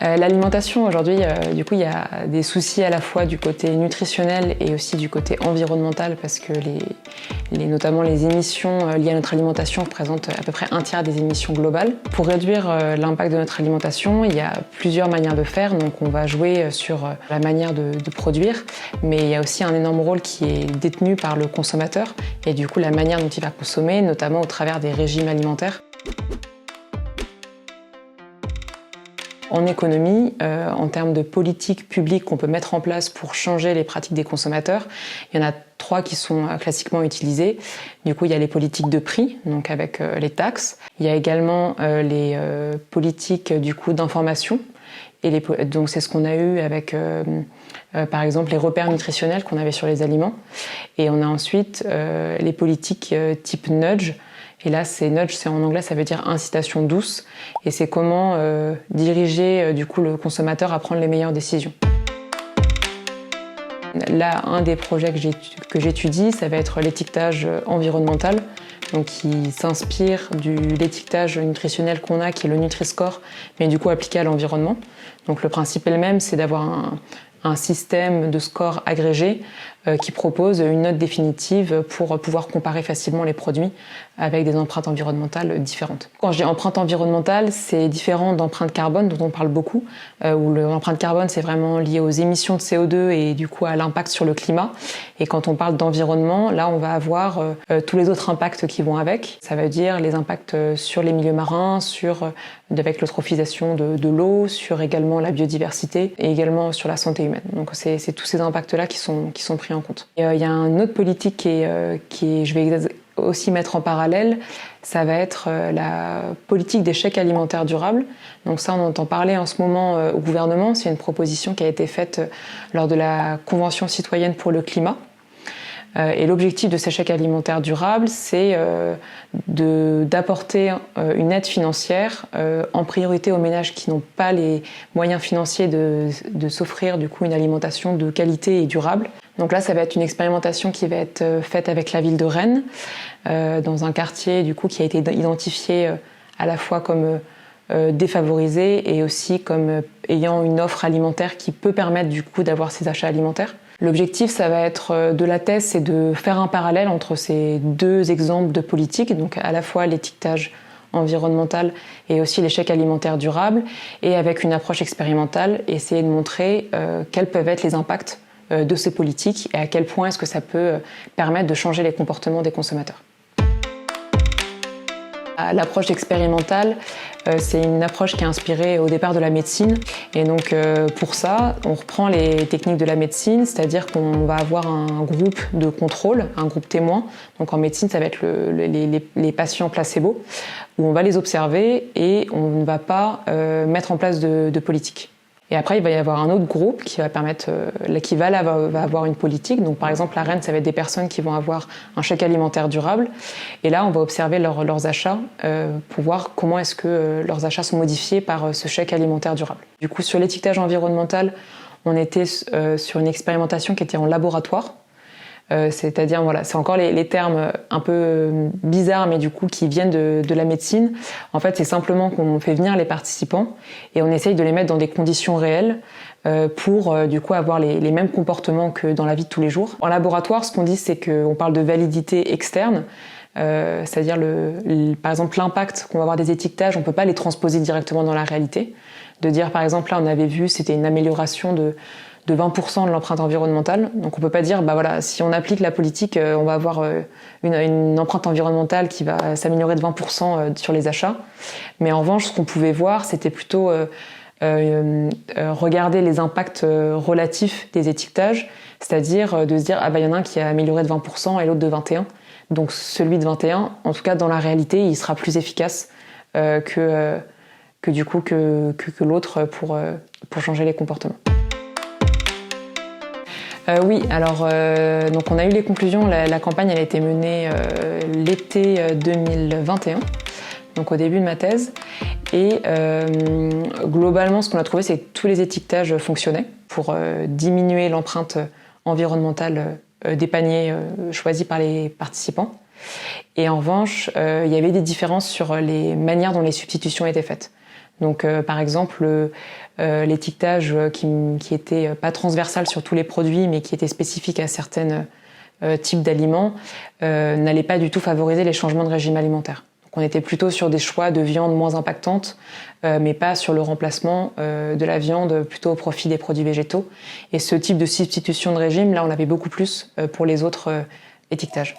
L'alimentation aujourd'hui, du coup, il y a des soucis à la fois du côté nutritionnel et aussi du côté environnemental parce que notamment les émissions liées à notre alimentation représentent à peu près un tiers des émissions globales. Pour réduire l'impact de notre alimentation, il y a plusieurs manières de faire. Donc on va jouer sur la manière de produire, mais il y a aussi un énorme rôle qui est détenu par le consommateur et du coup la manière dont il va consommer, notamment au travers des régimes alimentaires. En économie, en termes de politiques publiques qu'on peut mettre en place pour changer les pratiques des consommateurs, il y en a 3 qui sont classiquement utilisées. Du coup, il y a les politiques de prix, donc avec les taxes. Il y a également les politiques du coup d'information. Donc c'est ce qu'on a eu avec, par exemple, les repères nutritionnels qu'on avait sur les aliments. Et on a ensuite les politiques type nudge. Et là, nudge, en anglais, ça veut dire incitation douce. Et c'est comment diriger du coup le consommateur à prendre les meilleures décisions. Là, un des projets que j'étudie, ça va être l'étiquetage environnemental, donc qui s'inspire de l'étiquetage nutritionnel qu'on a, qui est le Nutri-Score, mais du coup appliqué à l'environnement. Donc le principe est le même, c'est d'avoir un système de score agrégé qui propose une note définitive pour pouvoir comparer facilement les produits avec des empreintes environnementales différentes. Quand je dis empreinte environnementale, c'est différent d'empreinte carbone dont on parle beaucoup, où l'empreinte carbone c'est vraiment lié aux émissions de CO2 et du coup à l'impact sur le climat. Et quand on parle d'environnement, là on va avoir tous les autres impacts qui vont avec. Ça veut dire les impacts sur les milieux marins, avec l'eutrophisation de l'eau, sur également la biodiversité et également sur la santé humaine. Donc c'est tous ces impacts-là qui sont pris en compte. Il y a une autre politique qui je vais aussi mettre en parallèle, ça va être la politique des chèques alimentaires durables. Donc ça, on entend parler en ce moment au gouvernement. C'est une proposition qui a été faite lors de la Convention citoyenne pour le climat. Et l'objectif de ces chèques alimentaires durables, c'est d'apporter une aide financière en priorité aux ménages qui n'ont pas les moyens financiers de s'offrir du coup une alimentation de qualité et durable. Donc là, ça va être une expérimentation qui va être faite avec la ville de Rennes, dans un quartier du coup qui a été identifié à la fois comme défavorisé et aussi comme ayant une offre alimentaire qui peut permettre du coup d'avoir ces achats alimentaires. L'objectif, ça va être de la thèse, c'est de faire un parallèle entre ces 2 exemples de politique, donc à la fois l'étiquetage environnemental et aussi les chèques alimentaires durables, et avec une approche expérimentale, essayer de montrer quels peuvent être les impacts de ces politiques et à quel point est-ce que ça peut permettre de changer les comportements des consommateurs. L'approche expérimentale, c'est une approche qui est inspirée au départ de la médecine. Et donc pour ça, on reprend les techniques de la médecine, c'est-à-dire qu'on va avoir un groupe de contrôle, un groupe témoin. Donc en médecine, ça va être les patients placebo, où on va les observer et on ne va pas mettre en place de politique. Et après, il va y avoir un autre groupe qui va permettre, qui va avoir une politique. Donc, par exemple, à Rennes, ça va être des personnes qui vont avoir un chèque alimentaire durable. Et là, on va observer leurs achats pour voir comment est-ce que leurs achats sont modifiés par ce chèque alimentaire durable. Du coup, sur l'étiquetage environnemental, on était sur une expérimentation qui était en laboratoire. C'est-à-dire, voilà, c'est encore les termes un peu bizarres, mais du coup qui viennent de la médecine. En fait, c'est simplement qu'on fait venir les participants et on essaye de les mettre dans des conditions réelles pour du coup avoir les mêmes comportements que dans la vie de tous les jours. En laboratoire, ce qu'on dit, c'est qu'on parle de validité externe. C'est-à-dire par exemple l'impact qu'on va avoir des étiquetages, on peut pas les transposer directement dans la réalité. De dire par exemple là on avait vu c'était une amélioration de 20% de l'empreinte environnementale. Donc on peut pas dire bah voilà si on applique la politique on va avoir une empreinte environnementale qui va s'améliorer de 20% sur les achats. Mais en revanche ce qu'on pouvait voir c'était plutôt regarder les impacts relatifs des étiquetages, c'est-à-dire de se dire ah bah il y en a un qui a amélioré de 20% et l'autre de 21%. Donc celui de 21, en tout cas dans la réalité, il sera plus efficace que l'autre pour changer les comportements. Oui, alors donc on a eu les conclusions. La campagne elle a été menée l'été 2021, donc au début de ma thèse. Et globalement, ce qu'on a trouvé, c'est que tous les étiquetages fonctionnaient pour diminuer l'empreinte environnementale des paniers choisis par les participants. Et en revanche, il y avait des différences sur les manières dont les substitutions étaient faites. Donc par exemple, l'étiquetage qui était pas transversal sur tous les produits, mais qui était spécifique à certains types d'aliments, n'allait pas du tout favoriser les changements de régime alimentaire. Donc on était plutôt sur des choix de viande moins impactantes, mais pas sur le remplacement de la viande, plutôt au profit des produits végétaux. Et ce type de substitution de régime, là, on avait beaucoup plus pour les autres étiquetages.